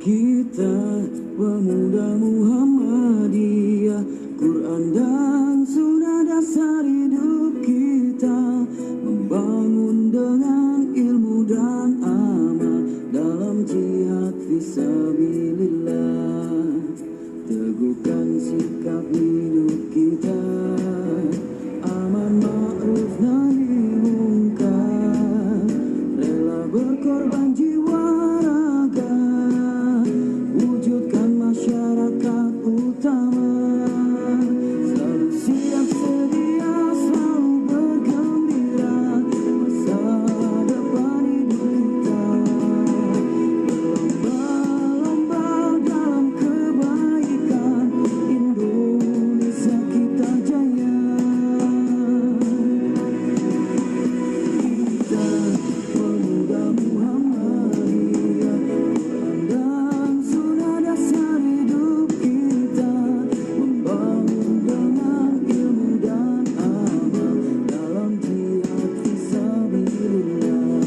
Kita pemuda Muhammadiyah, Quran dan sunnah dasar hidup kita, membangun dengan ilmu dan amal dalam jihad fisabilillah. Teguhkan sikap hidup kita, aman ma'ruf nahi mungkar, rela berkorban jiwa raga, wujudkan masyarakat utama, selalu siap sedia, selalu bergembira, masa depan hidup kita, berlomba-lomba dalam kebaikan, Indonesia kita jaya. Kita pemuda Muhammadiyah, Quran dan sunnah dasar hidup kita, membangun dengan ilmu dan amal dalam jihad fisabilillah.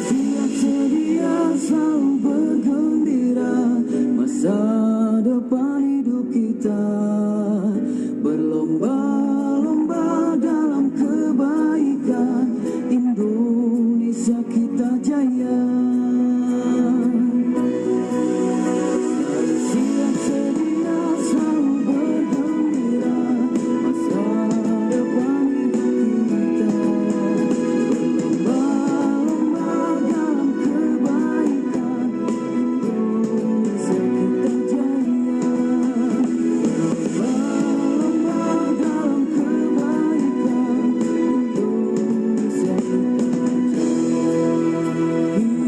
Siap sedia, selalu bergembira, masa depan hidup kita, berlomba-lomba dalam kebaikan, Indonesia kita jaya. Siap sedia, selalu bergembira, masa depan hidup kita, berlomba-lomba dalam kebaikan, Indonesia kita jaya. Berlomba-lomba dalam kebaikan, Indonesia kita jaya.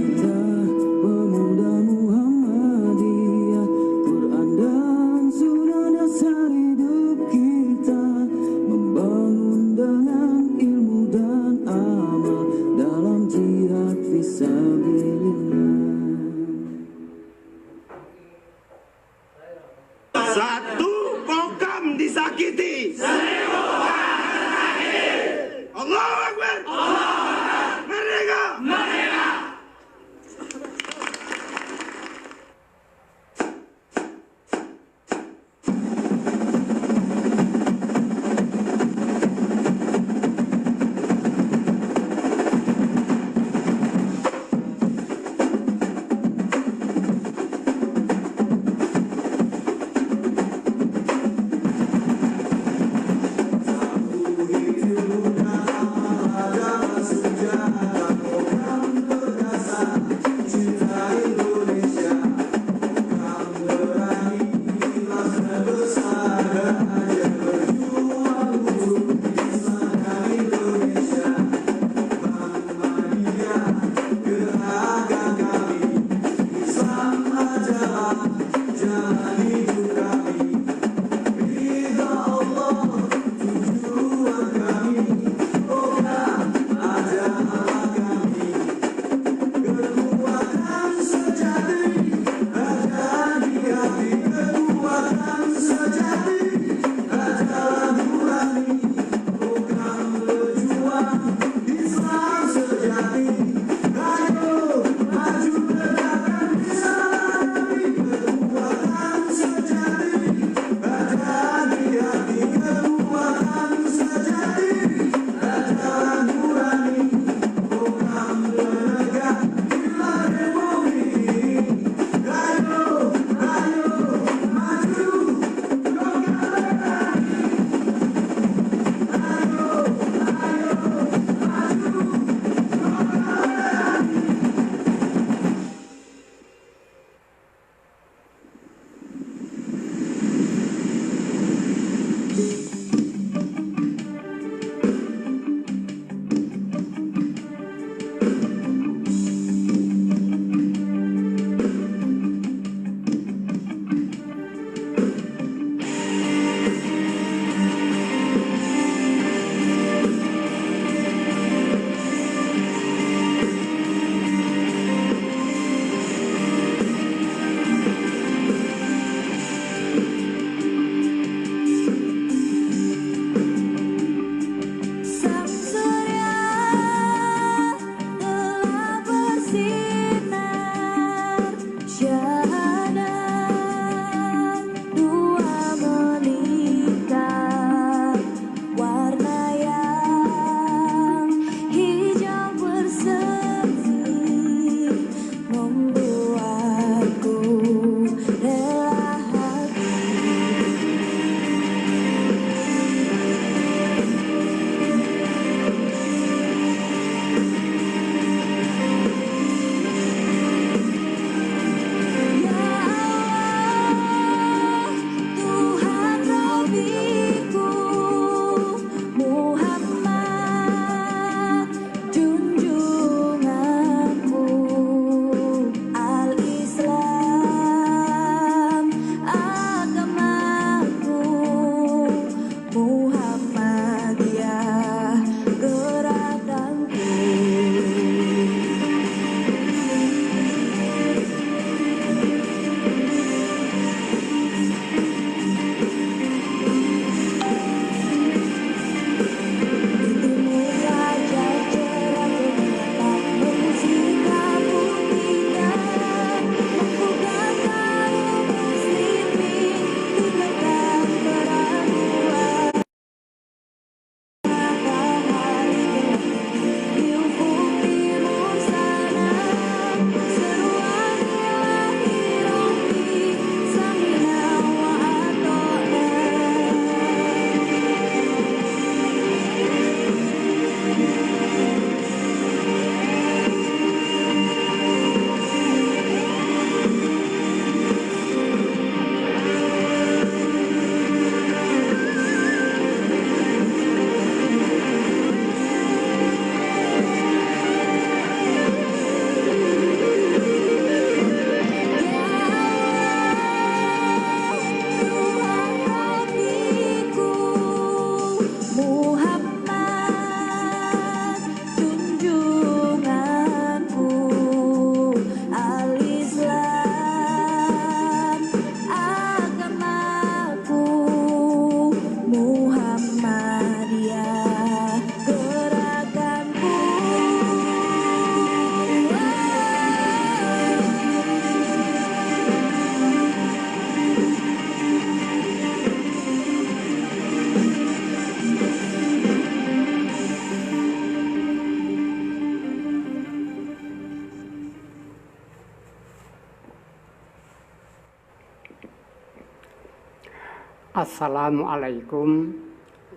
Assalamualaikum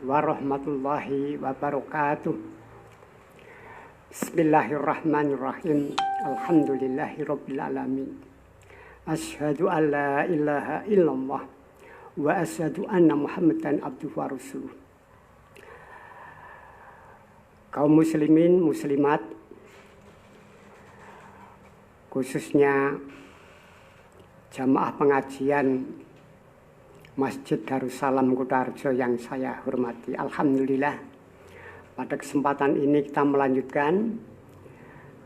warahmatullahi wabarakatuh. Bismillahirrahmanirrahim. Alhamdulillahirabbil alamin. Asyhadu an la ilaha illallah wa asyhadu anna Muhammadan abduhu wa rasuluh. Kaum muslimin muslimat, khususnya jamaah pengajian Masjid Darussalam Kutoarjo yang saya hormati. Alhamdulillah, pada kesempatan ini kita melanjutkan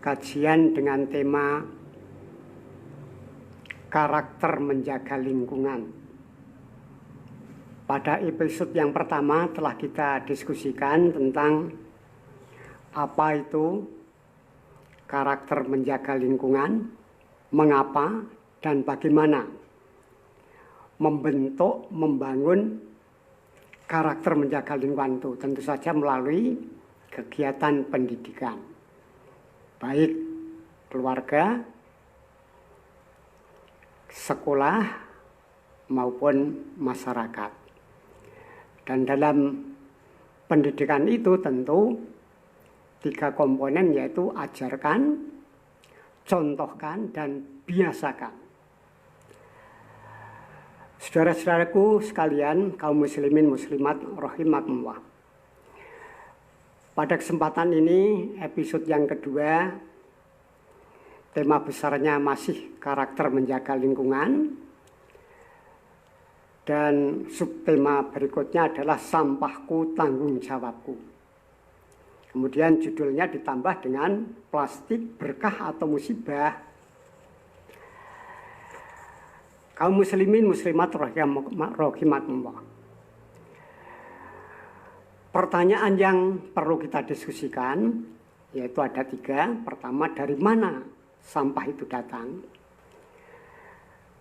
kajian dengan tema karakter menjaga lingkungan. Pada episode yang pertama telah kita diskusikan tentang apa itu karakter menjaga lingkungan, mengapa dan bagaimana membentuk, membangun karakter menjaga lingkungan itu, tentu saja melalui kegiatan pendidikan, baik keluarga, sekolah, maupun masyarakat. Dan dalam pendidikan itu tentu 3 komponen, yaitu ajarkan, contohkan, dan biasakan. Saudara-saudaraku sekalian, kaum muslimin muslimat rahimakumullah. Pada kesempatan ini, episode yang kedua, tema besarnya masih karakter menjaga lingkungan. Dan subtema berikutnya adalah sampahku tanggung jawabku. Kemudian judulnya ditambah dengan plastik berkah atau musibah. Kaum muslimin muslimat rahimakumullah. Pertanyaan yang perlu kita diskusikan yaitu ada 3. Pertama, dari mana sampah itu datang?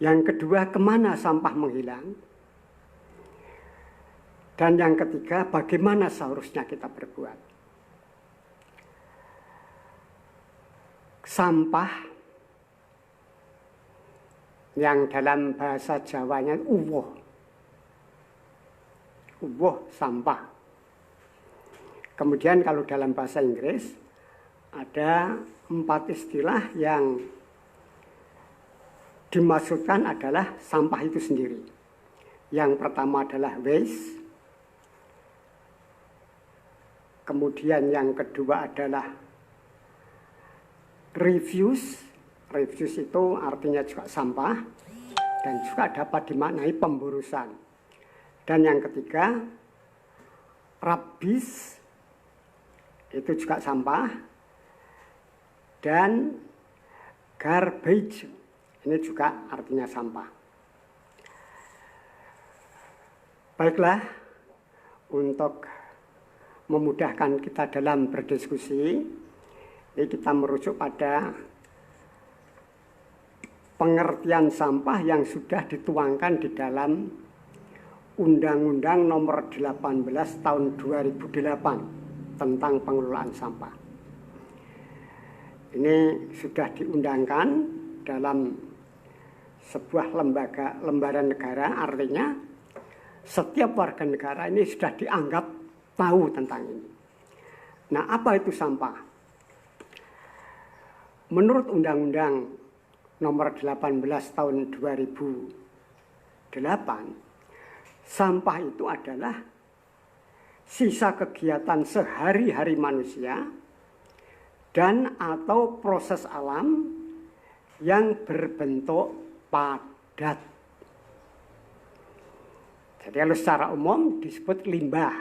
Yang kedua, kemana sampah menghilang? Dan yang ketiga, bagaimana seharusnya kita berbuat? Sampah yang dalam bahasa Jawanya uwoh, sampah. Kemudian kalau dalam bahasa Inggris ada 4 istilah yang dimaksudkan adalah sampah itu sendiri. Yang pertama adalah waste, kemudian yang kedua adalah refuse. Refuse itu artinya juga sampah dan juga dapat dimaknai pemburusan. Dan yang ketiga, rubbish, itu juga sampah. Dan garbage, ini juga artinya sampah. Baiklah, untuk memudahkan kita dalam berdiskusi, ini kita merujuk pada pengertian sampah yang sudah dituangkan di dalam Undang-Undang Nomor 18 Tahun 2008 tentang pengelolaan sampah. Ini sudah diundangkan dalam sebuah lembaran negara, artinya setiap warga negara ini sudah dianggap tahu tentang ini. Nah, apa itu sampah? Menurut Undang-Undang Nomor 18 Tahun 2008, sampah itu adalah sisa kegiatan sehari-hari manusia dan atau proses alam yang berbentuk padat. Jadi kalau secara umum disebut limbah.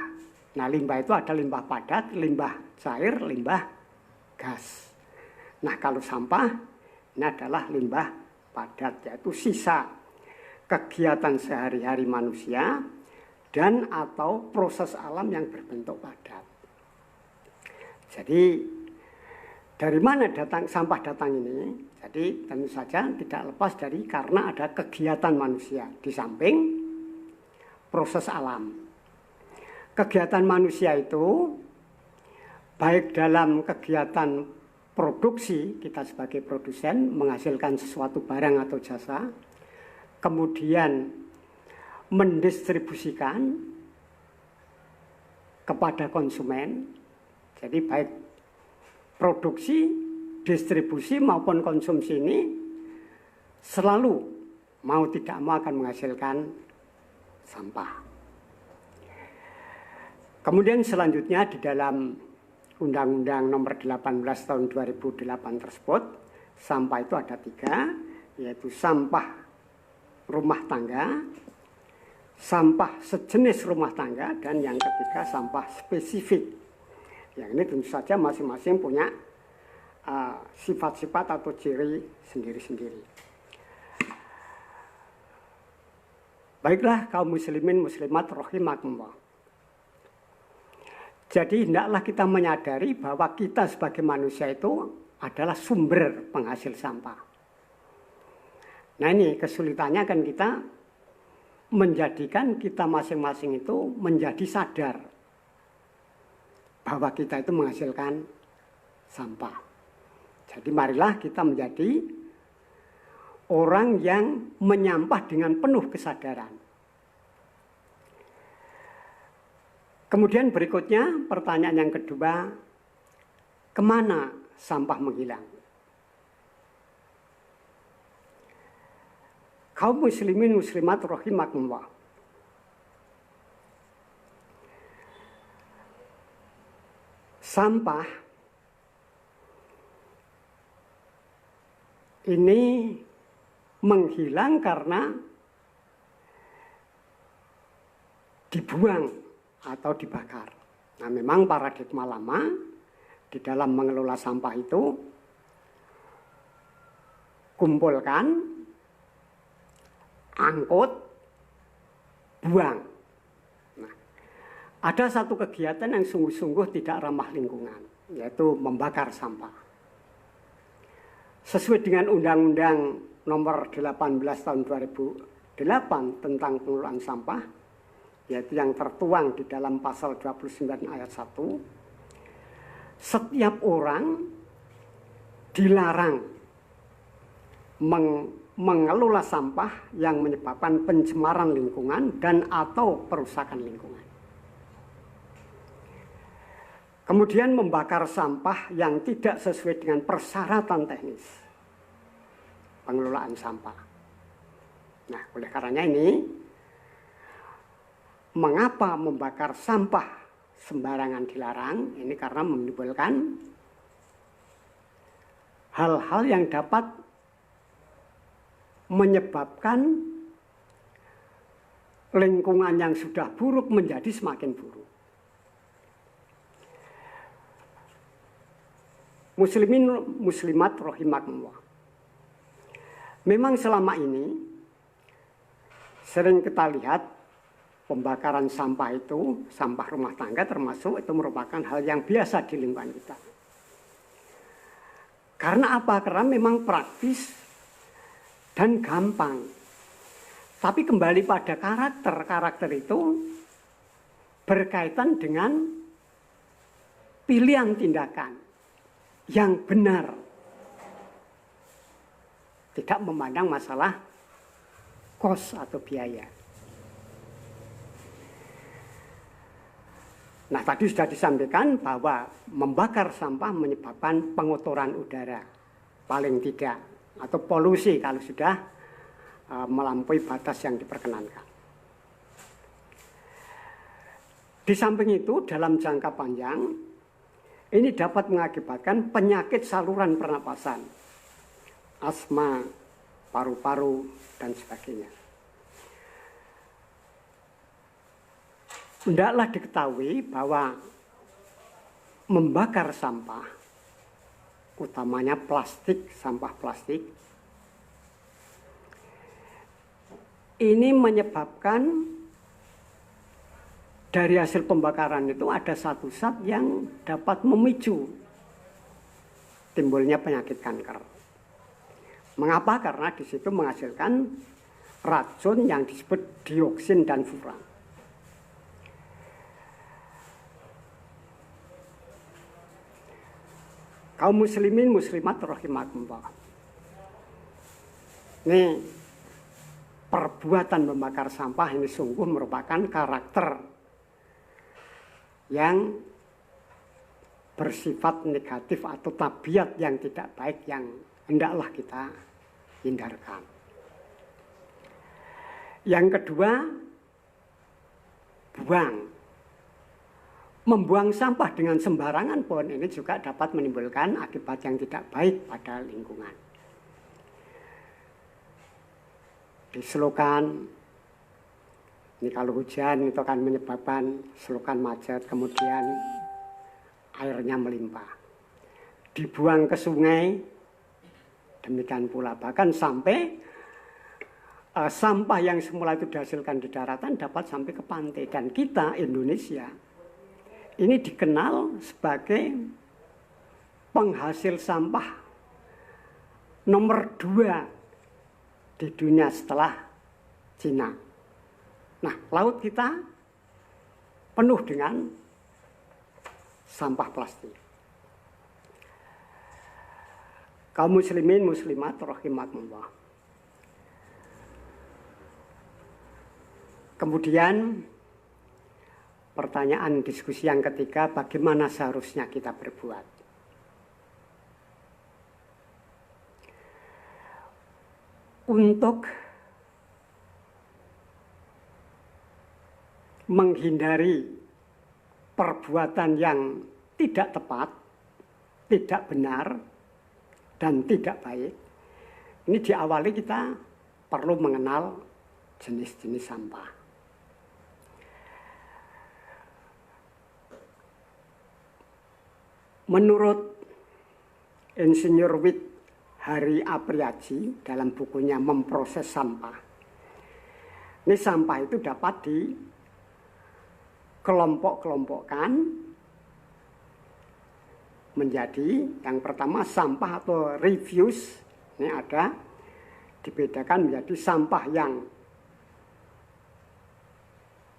Nah, limbah itu ada limbah padat, limbah cair, limbah gas. Nah, kalau sampah ini adalah limbah padat, yaitu sisa kegiatan sehari-hari manusia dan atau proses alam yang berbentuk padat. Jadi dari mana sampah datang ini? Jadi tentu saja tidak lepas dari karena ada kegiatan manusia di samping proses alam. Kegiatan manusia itu baik dalam kegiatan produksi, kita sebagai produsen menghasilkan sesuatu barang atau jasa, kemudian mendistribusikan kepada konsumen. Jadi baik produksi, distribusi maupun konsumsi ini selalu mau tidak mau akan menghasilkan sampah. Kemudian selanjutnya di dalam Undang-Undang Nomor 18 Tahun 2008 tersebut, sampah itu ada 3, yaitu sampah rumah tangga, sampah sejenis rumah tangga, dan yang ketiga sampah spesifik. Yang ini tentu saja masing-masing punya sifat-sifat atau ciri sendiri-sendiri. Baiklah kaum muslimin muslimat rahimakumullah. Jadi hendaklah kita menyadari bahwa kita sebagai manusia itu adalah sumber penghasil sampah. Nah ini kesulitannya kan kita menjadikan kita masing-masing itu menjadi sadar bahwa kita itu menghasilkan sampah. Jadi marilah kita menjadi orang yang menyampah dengan penuh kesadaran. Kemudian berikutnya pertanyaan yang kedua, kemana sampah menghilang? Kaum muslimin muslimat rahimakumullah. Sampah ini menghilang karena dibuang atau dibakar. Nah, memang paradigma lama di dalam mengelola sampah itu kumpulkan, angkut, buang. Nah, ada satu kegiatan yang sungguh-sungguh tidak ramah lingkungan, yaitu membakar sampah. Sesuai dengan Undang-Undang Nomor 18 Tahun 2008 tentang pengelolaan sampah, yaitu yang tertuang di dalam pasal 29 ayat 1, setiap orang dilarang mengelola sampah yang menyebabkan pencemaran lingkungan dan atau perusakan lingkungan. Kemudian membakar sampah yang tidak sesuai dengan persyaratan teknis pengelolaan sampah. Nah, oleh karenanya ini, mengapa membakar sampah sembarangan dilarang? Ini karena menimbulkan hal-hal yang dapat menyebabkan lingkungan yang sudah buruk menjadi semakin buruk. Muslimin muslimat rahimakumullah. Memang selama ini sering kita lihat pembakaran sampah itu, sampah rumah tangga termasuk, itu merupakan hal yang biasa di lingkungan kita. Karena apa? Karena memang praktis dan gampang. Tapi kembali pada karakter itu berkaitan dengan pilihan tindakan yang benar. Tidak memandang masalah kos atau biaya. Nah, tadi sudah disampaikan bahwa membakar sampah menyebabkan pengotoran udara, paling tidak, atau polusi kalau sudah melampaui batas yang diperkenankan. Di samping itu, dalam jangka panjang, ini dapat mengakibatkan penyakit saluran pernapasan, asma, paru-paru, dan sebagainya. Hendaklah diketahui bahwa membakar sampah, utamanya plastik, sampah plastik, ini menyebabkan dari hasil pembakaran itu ada satu zat yang dapat memicu timbulnya penyakit kanker. Mengapa? Karena di situ menghasilkan racun yang disebut dioksin dan furan. Kaum muslimin muslimat rahimakumullah. Nih, perbuatan membakar sampah ini sungguh merupakan karakter yang bersifat negatif atau tabiat yang tidak baik yang hendaklah kita hindarkan. Yang kedua, membuang sampah dengan sembarangan pun ini juga dapat menimbulkan akibat yang tidak baik pada lingkungan. Di selokan, ini kalau hujan itu akan menyebabkan selokan macet, kemudian airnya melimpah. Dibuang ke sungai, demikian pula bahkan sampai sampah yang semula itu dihasilkan di daratan dapat sampai ke pantai. Dan kita, Indonesia, ini dikenal sebagai penghasil sampah nomor 2 di dunia setelah Cina. Nah, laut kita penuh dengan sampah plastik. Kaum muslimin muslimat rahimakumullah. Kemudian pertanyaan diskusi yang ketiga, bagaimana seharusnya kita berbuat? Untuk menghindari perbuatan yang tidak tepat, tidak benar, dan tidak baik, ini diawali kita perlu mengenal jenis-jenis sampah. Menurut Insinyur Wit Hari Apriaji dalam bukunya Memproses Sampah, ini sampah itu dapat dikelompok-kelompokkan menjadi yang pertama sampah atau refuse. Ini ada dibedakan menjadi sampah yang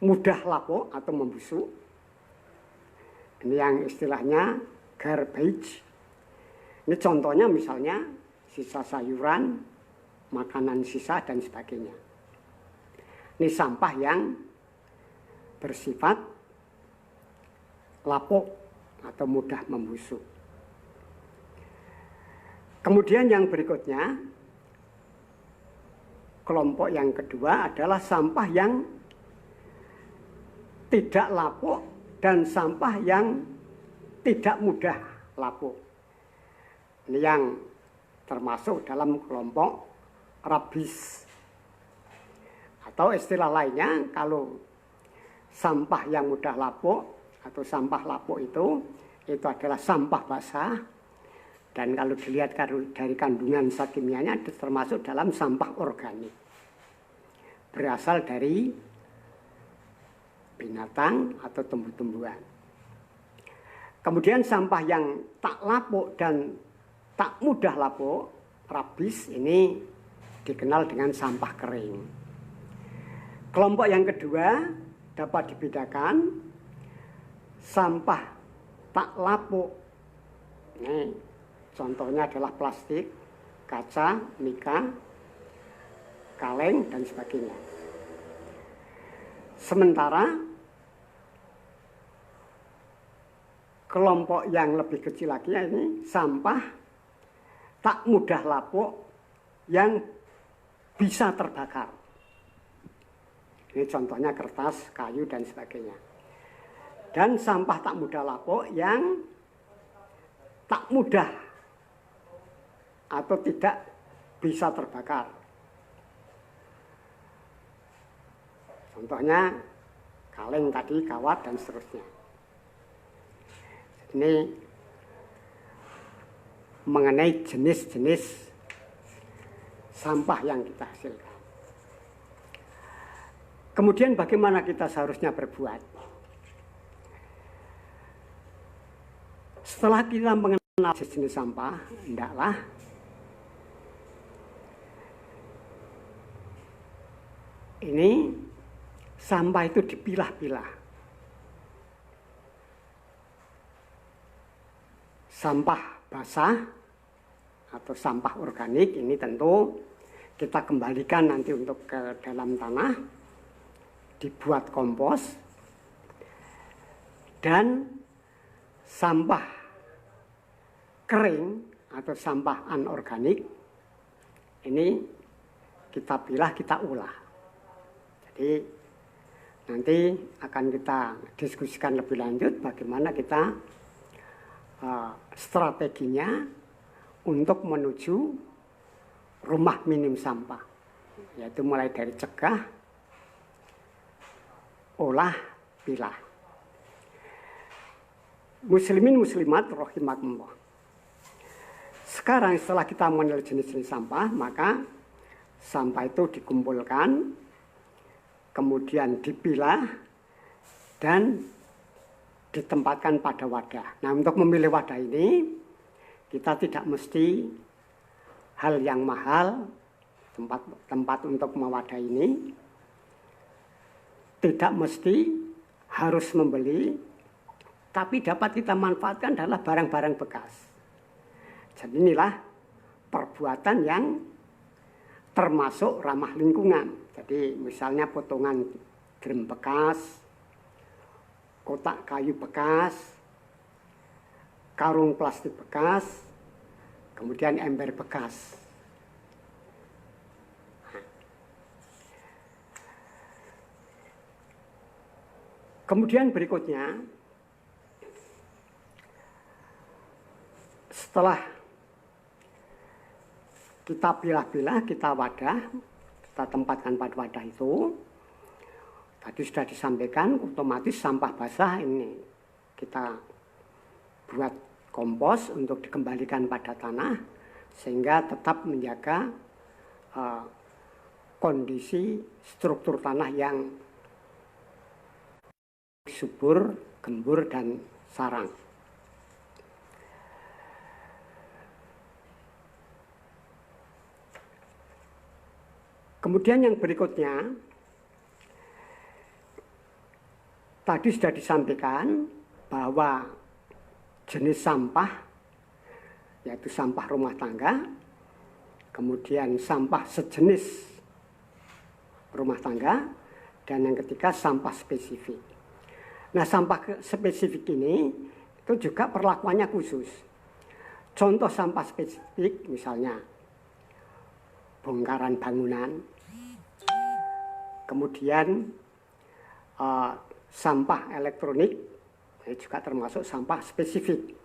mudah lapuk atau membusuk. Ini yang istilahnya garbage. Ini contohnya misalnya sisa sayuran, makanan sisa dan sebagainya. Ini sampah yang bersifat lapuk atau mudah membusuk. Kemudian yang berikutnya, kelompok yang kedua adalah sampah yang tidak lapuk dan sampah yang tidak mudah lapuk. Ini yang termasuk dalam kelompok rubbish. Atau istilah lainnya, kalau sampah yang mudah lapuk atau sampah lapuk itu adalah sampah basah. Dan kalau dilihat dari kandungan zat kimianya termasuk dalam sampah organik. Berasal dari binatang atau tumbuh-tumbuhan. Kemudian sampah yang tak lapuk dan tak mudah lapuk, rubbish, ini dikenal dengan sampah kering. Kelompok yang kedua dapat dibedakan sampah tak lapuk. Ini contohnya adalah plastik, kaca, mika, kaleng, dan sebagainya. Sementara kelompok yang lebih kecil lagi ini sampah tak mudah lapuk yang bisa terbakar. Ini contohnya kertas, kayu, dan sebagainya. Dan sampah tak mudah lapuk yang tak mudah atau tidak bisa terbakar. Contohnya kaleng tadi, kawat, dan seterusnya. Ini mengenai jenis-jenis sampah yang kita hasilkan. Kemudian bagaimana kita seharusnya berbuat? Setelah kita mengenal jenis sampah, hendaklah ini sampah itu dipilah-pilah. Sampah basah atau sampah organik ini tentu kita kembalikan nanti untuk ke dalam tanah, dibuat kompos, dan sampah kering atau sampah anorganik ini kita pilah, kita olah. Jadi nanti akan kita diskusikan lebih lanjut bagaimana kita strateginya untuk menuju rumah minim sampah, yaitu mulai dari cegah, olah, pilah. Muslimin muslimat rahimakumullah. Sekarang setelah kita mengenal jenis-jenis sampah, maka sampah itu dikumpulkan, kemudian dipilah dan ditempatkan pada wadah. Nah, untuk memilih wadah ini kita tidak mesti hal yang mahal, tempat untuk mewadah ini tidak mesti harus membeli, tapi dapat kita manfaatkan adalah barang-barang bekas. Jadi inilah perbuatan yang termasuk ramah lingkungan. Jadi misalnya potongan drum bekas, kotak kayu bekas, karung plastik bekas, kemudian ember bekas. Kemudian berikutnya, setelah kita pilah-pilah, kita wadah, kita tempatkan pada wadah itu, tadi sudah disampaikan, otomatis sampah basah ini kita buat kompos untuk dikembalikan pada tanah, sehingga tetap menjaga kondisi struktur tanah yang subur, gembur, dan sarang. Kemudian yang berikutnya, tadi sudah disampaikan bahwa jenis sampah, yaitu sampah rumah tangga, kemudian sampah sejenis rumah tangga, dan yang ketiga sampah spesifik. Nah, sampah spesifik ini itu juga perlakuannya khusus. Contoh sampah spesifik misalnya bongkaran bangunan, kemudian sampah elektronik, ini juga termasuk sampah spesifik.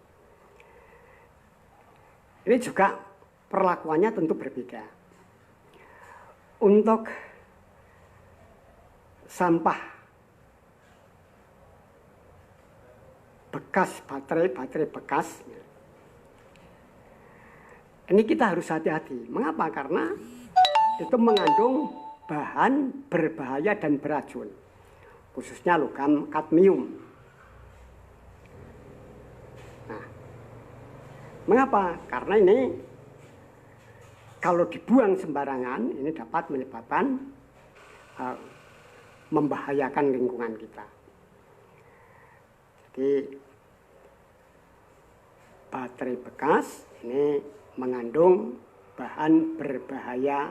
Ini juga perlakuannya tentu berbeda. Untuk sampah bekas, baterai bekas, ini kita harus hati-hati. Mengapa? Karena itu mengandung bahan berbahaya dan beracun, khususnya logam kadmium. Nah, mengapa? Karena ini kalau dibuang sembarangan, ini dapat menyebabkan membahayakan lingkungan kita. Jadi baterai bekas ini mengandung bahan berbahaya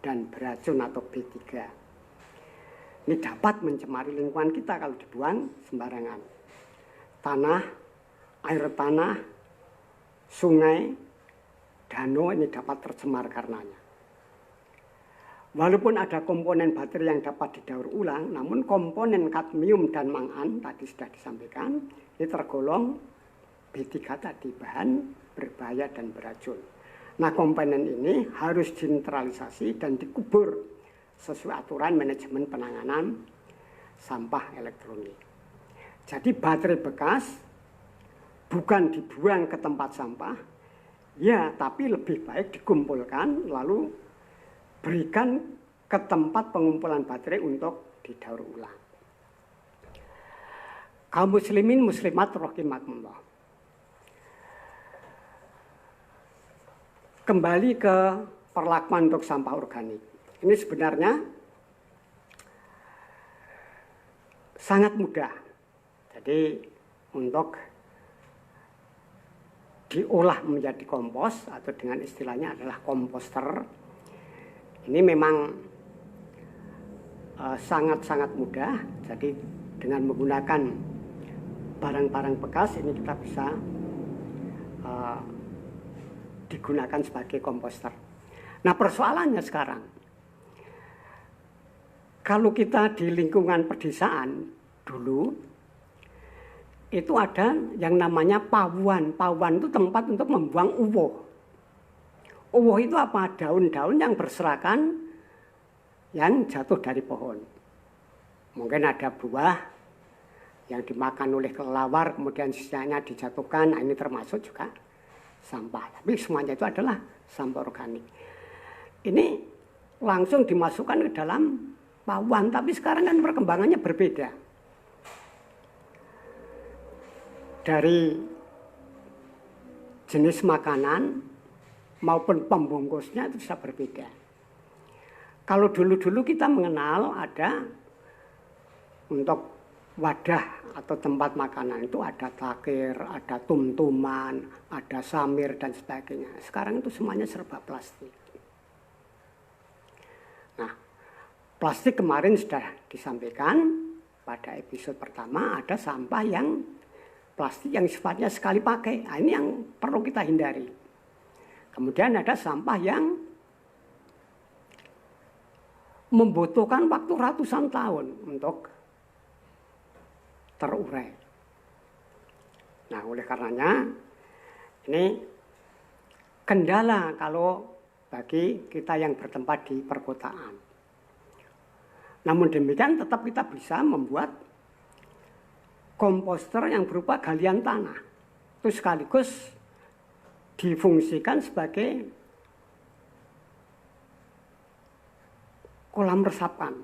dan beracun atau B3. Ini dapat mencemari lingkungan kita kalau dibuang sembarangan. Tanah, air tanah, sungai, danau ini dapat tercemar karenanya. Walaupun ada komponen baterai yang dapat didaur ulang, namun komponen kadmium dan mangan tadi sudah disampaikan, ini tergolong B3 tadi, bahan berbahaya dan beracun. Nah, komponen ini harus dinetralisasi dan dikubur sesuai aturan manajemen penanganan sampah elektronik. Jadi baterai bekas bukan dibuang ke tempat sampah, ya, tapi lebih baik dikumpulkan lalu berikan ke tempat pengumpulan baterai untuk didaur ulang. Kaum muslimin muslimat rahimakumullah. Kembali ke perlakuan untuk sampah organik. Ini sebenarnya sangat mudah. Jadi untuk diolah menjadi kompos atau dengan istilahnya adalah komposter. Ini memang sangat-sangat mudah. Jadi dengan menggunakan barang-barang bekas ini kita bisa digunakan sebagai komposter. Nah, persoalannya sekarang, kalau kita di lingkungan pedesaan dulu, itu ada yang namanya pawuan. Pawuan itu tempat untuk membuang uwoh. Uwoh itu apa? Daun-daun yang berserakan yang jatuh dari pohon. Mungkin ada buah yang dimakan oleh kelelawar, kemudian sisanya dijatuhkan. Nah, ini termasuk juga sampah. Tapi semuanya itu adalah sampah organik. Ini langsung dimasukkan ke dalam pawuan, tapi sekarang kan perkembangannya berbeda. Dari jenis makanan maupun pembungkusnya itu bisa berbeda. Kalau dulu-dulu kita mengenal ada untuk wadah atau tempat makanan itu ada takir, ada tumtuman, ada samir dan sebagainya. Sekarang itu semuanya serba plastik. Nah, plastik kemarin sudah disampaikan pada episode pertama, ada sampah yang plastik yang sifatnya sekali pakai. Nah, ini yang perlu kita hindari. Kemudian ada sampah yang membutuhkan waktu ratusan tahun untuk terurai. Nah, oleh karenanya ini kendala kalau bagi kita yang bertempat di perkotaan. Namun demikian tetap kita bisa membuat komposter yang berupa galian tanah. Itu sekaligus difungsikan sebagai kolam resapan.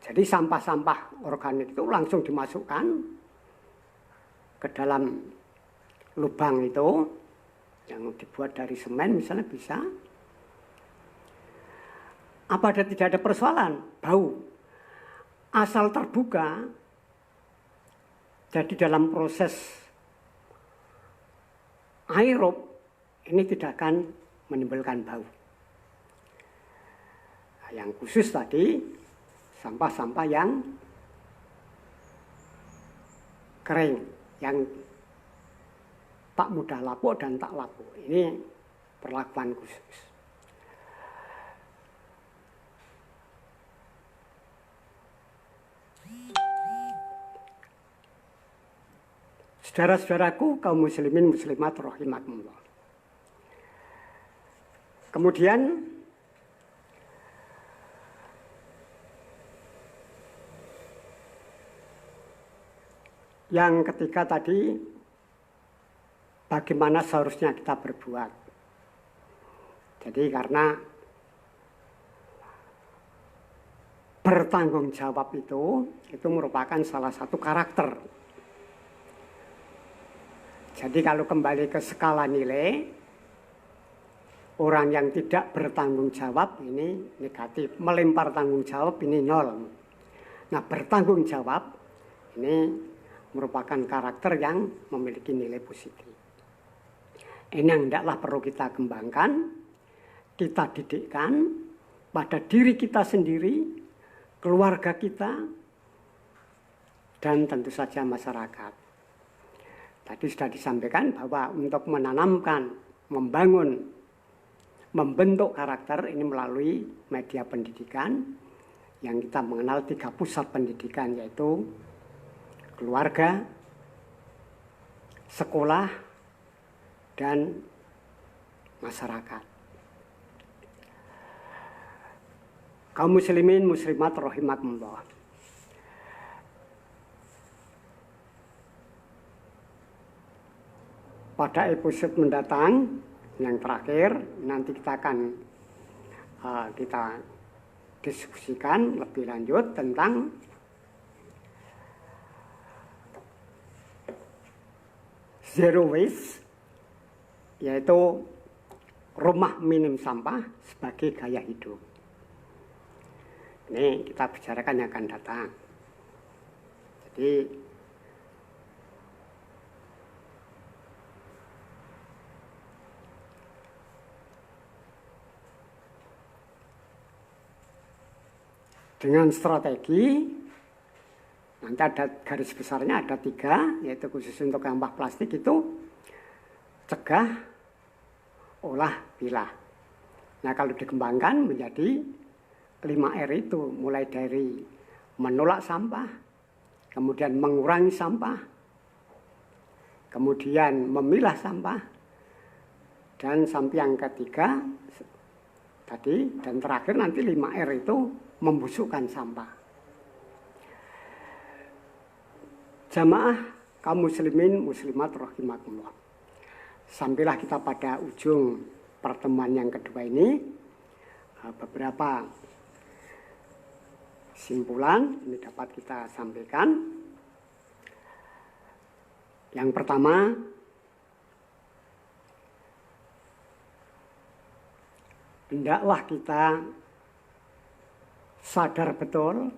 Jadi sampah-sampah organik itu langsung dimasukkan ke dalam lubang itu yang dibuat dari semen misalnya bisa. Apa tidak ada persoalan? Bau. Asal terbuka, jadi dalam proses aerob ini tidak akan menimbulkan bau. Nah, yang khusus tadi sampah-sampah yang kering, yang tak mudah lapuk dan tak lapuk. Ini perlakuan khusus. Saudara-saudaraku kaum muslimin muslimat rahimakumullah. Kemudian yang ketiga tadi, bagaimana seharusnya kita berbuat. Jadi karena bertanggung jawab itu merupakan salah satu karakter. Jadi kalau kembali ke skala nilai, orang yang tidak bertanggung jawab ini negatif, melempar tanggung jawab ini 0. Nah, bertanggung jawab ini merupakan karakter yang memiliki nilai positif. Ini yang tidaklah perlu kita kembangkan, kita didikkan pada diri kita sendiri, keluarga kita, dan tentu saja masyarakat. Tadi sudah disampaikan bahwa untuk menanamkan, membangun, membentuk karakter ini melalui media pendidikan yang kita mengenal 3 pusat pendidikan, yaitu keluarga, sekolah, dan masyarakat. Kaum muslimin muslimat rahimakumullah. Pada episode mendatang yang terakhir nanti kita akan kita diskusikan lebih lanjut tentang zero waste, yaitu rumah minim sampah sebagai gaya hidup. Ini kita bicarakan yang akan datang. Jadi dengan strategi, nanti ada garis besarnya ada 3, yaitu khusus untuk sampah plastik itu cegah, olah, pilah. Nah kalau dikembangkan menjadi 5R itu, mulai dari menolak sampah, kemudian mengurangi sampah, kemudian memilah sampah, dan sampai yang ketiga tadi, dan terakhir nanti 5R itu membusukkan sampah. Jamaah kaum muslimin muslimat rahimakumullah. Sampailah kita pada ujung pertemuan yang kedua ini, beberapa simpulan ini dapat kita sampaikan. Yang pertama, hendaklah kita sadar betul,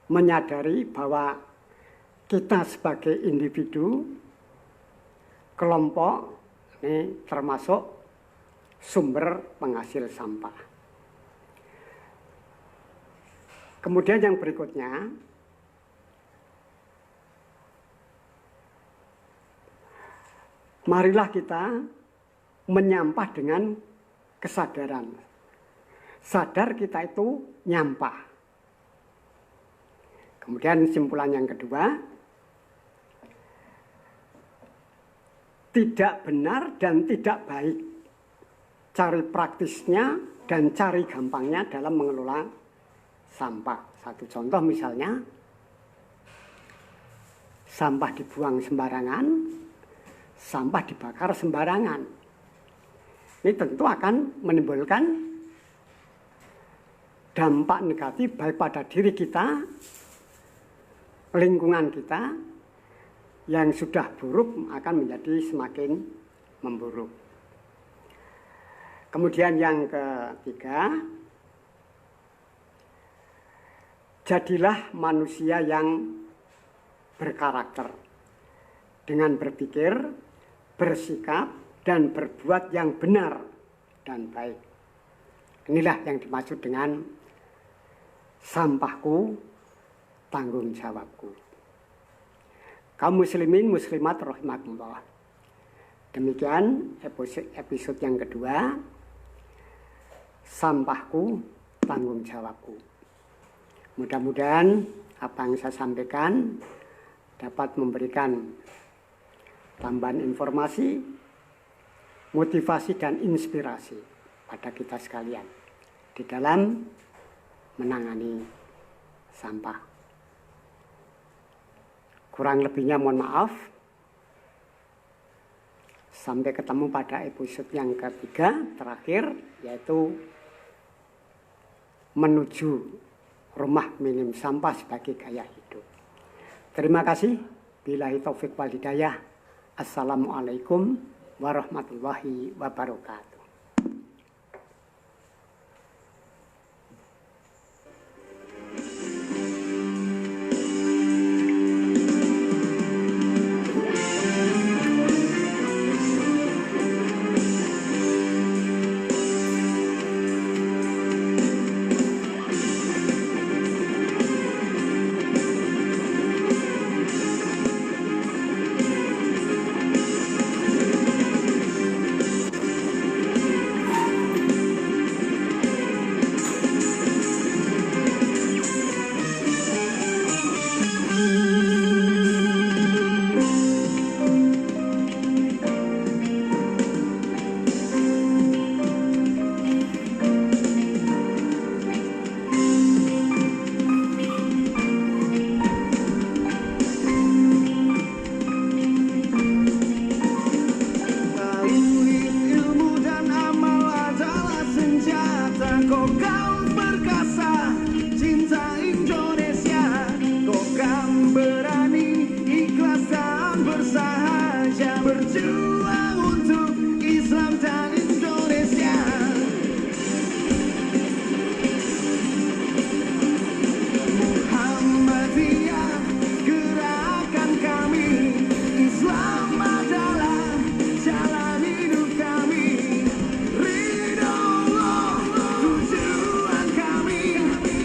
menyadari bahwa kita sebagai individu, kelompok, ini termasuk sumber penghasil sampah. Kemudian yang berikutnya, marilah kita menyampah dengan kesadaran. Sadar kita itu nyampah. Kemudian simpulan yang kedua, tidak benar dan tidak baik cari praktisnya dan cari gampangnya dalam mengelola sampah. Satu contoh misalnya, sampah dibuang sembarangan, sampah dibakar sembarangan. Ini tentu akan menimbulkan dampak negatif baik pada diri kita, lingkungan kita, yang sudah buruk akan menjadi semakin memburuk. Kemudian yang ketiga, jadilah manusia yang berkarakter dengan berpikir, bersikap, dan berbuat yang benar dan baik. Inilah yang dimaksud dengan sampahku, tanggung jawabku. Kaum muslimin muslimat rahimakumullah. Demikian episode yang kedua, sampahku, tanggung jawabku. Mudah-mudahan apa yang saya sampaikan dapat memberikan tambahan informasi, motivasi dan inspirasi pada kita sekalian di dalam menangani sampah. Kurang lebihnya mohon maaf. Sampai ketemu pada episode yang ketiga terakhir, yaitu menuju rumah minim sampah sebagai gaya hidup. Terima kasih. Billahi taufik wal hidayah. Assalamualaikum warahmatullahi wabarakatuh.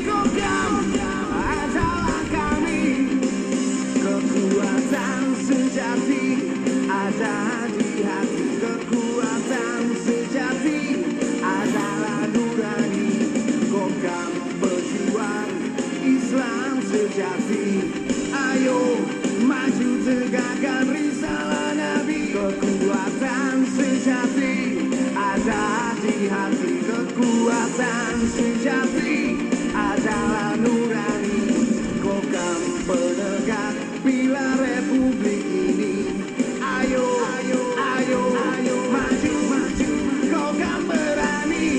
Go down. tegakkan risalah Nabi. Kekuatan sejati ada di hati. Kekuatan sejati adalah nurani. Kokam penegak pilar republik ini. Ayo, ayo, ayo, ayo, maju, maju, kokam berani.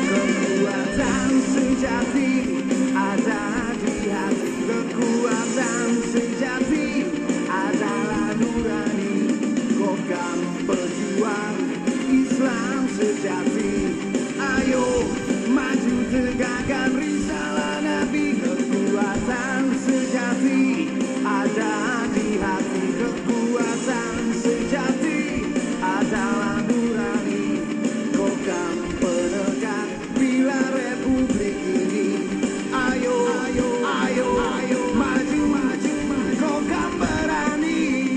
Kekuatan sejati ada di hati. Kekuatan sejati adalah nurani. Kokam pejuang Islam sejati. Ayo maju tegakkan risalah Nabi. Kekuatan sejati ada di hati. Kekuatan sejati adalah nurani. Kokam penegak pilar republik ini. Ayo, ayo, ayo, ayo, maju, maju, kokam berani.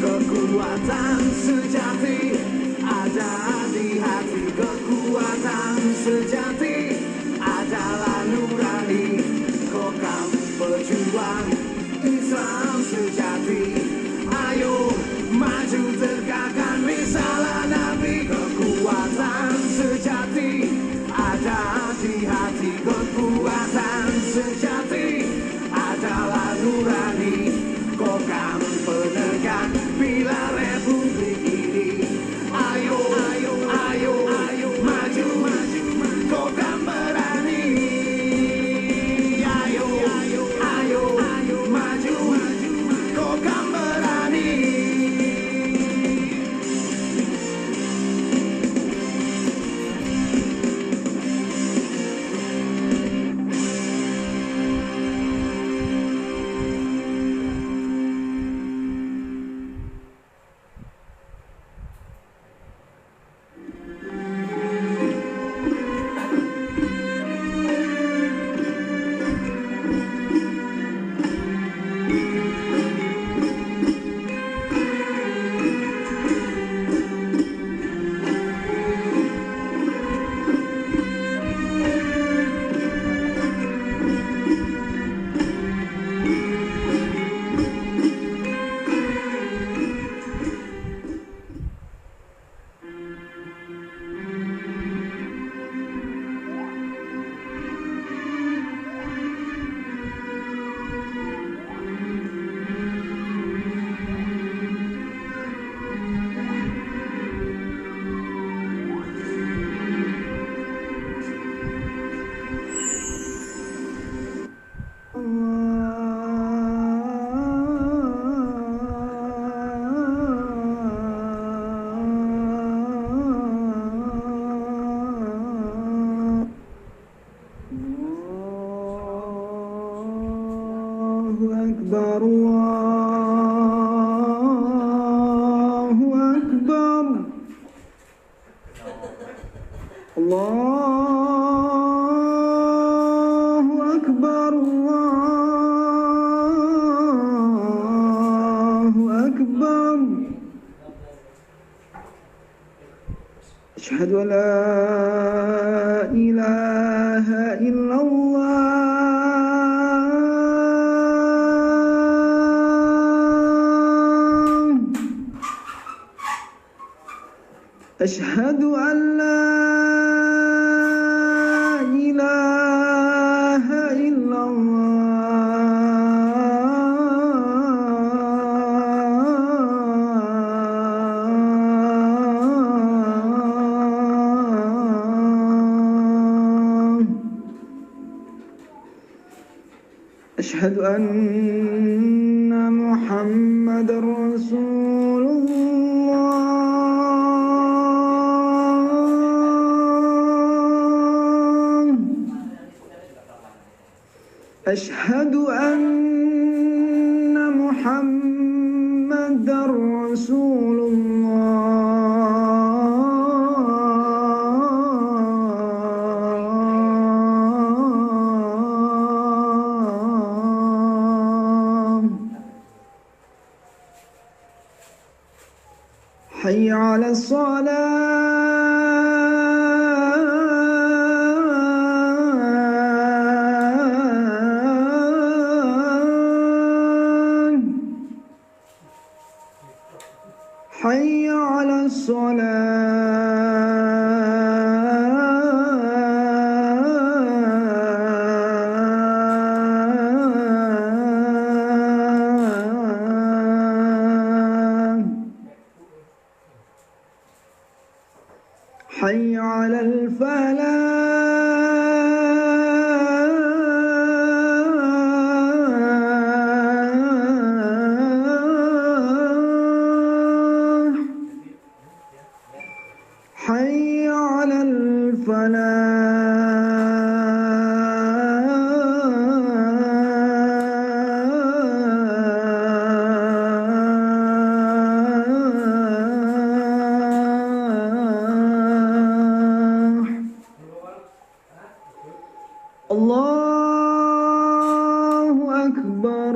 Kekuatan sejati ada di hati. Kekuatan sejati adalah nurani. Kokam pejuang Islam sejati. Ayo maju tegakkan risalah Nabi. Kekuatan sejati ada di hati. Kekuatan sejati adalah nurani. Kokam penegak pilar republik ini. Ayo, ayo, ayo, ayo, maju, maju, kokam berani. Ayo, ayo, ayo, ayo, maju, maju, kokam berani. أكبر الله أكبر الله أكبر الله أكبر أشهد أن لا إله إلا الله أشهد أن لا إله إلا الله أشهد أن محمد رسول الله. أشهد أن محمد رسول الله. حي على الصلاة. حي على الصلاة. حي على الفلاح. حي على الفلاح. الله أكبر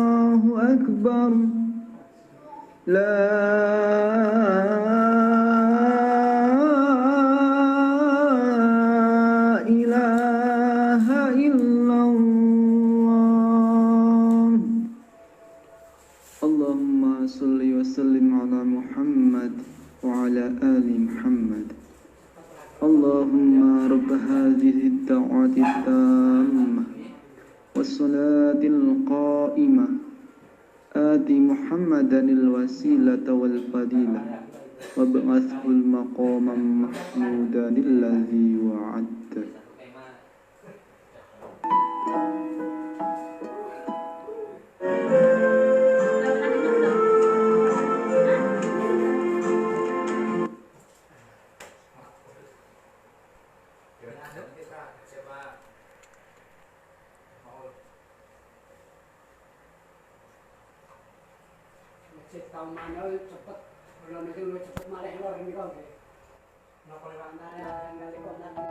الله أكبر. لا إله إلا الله. اللهم صل وسلم على محمد وعلى آل محمد. اللهم رب هذه الدعوة التامة والصلاة القائمة آت محمدا الوسيلة والفضيلة وابعثه المقام محمودا الذي وعدته. Tahun mana cepet, bulan itu lu cepet malih lor ini kau. Napa lewat antara yang kali kau nanti.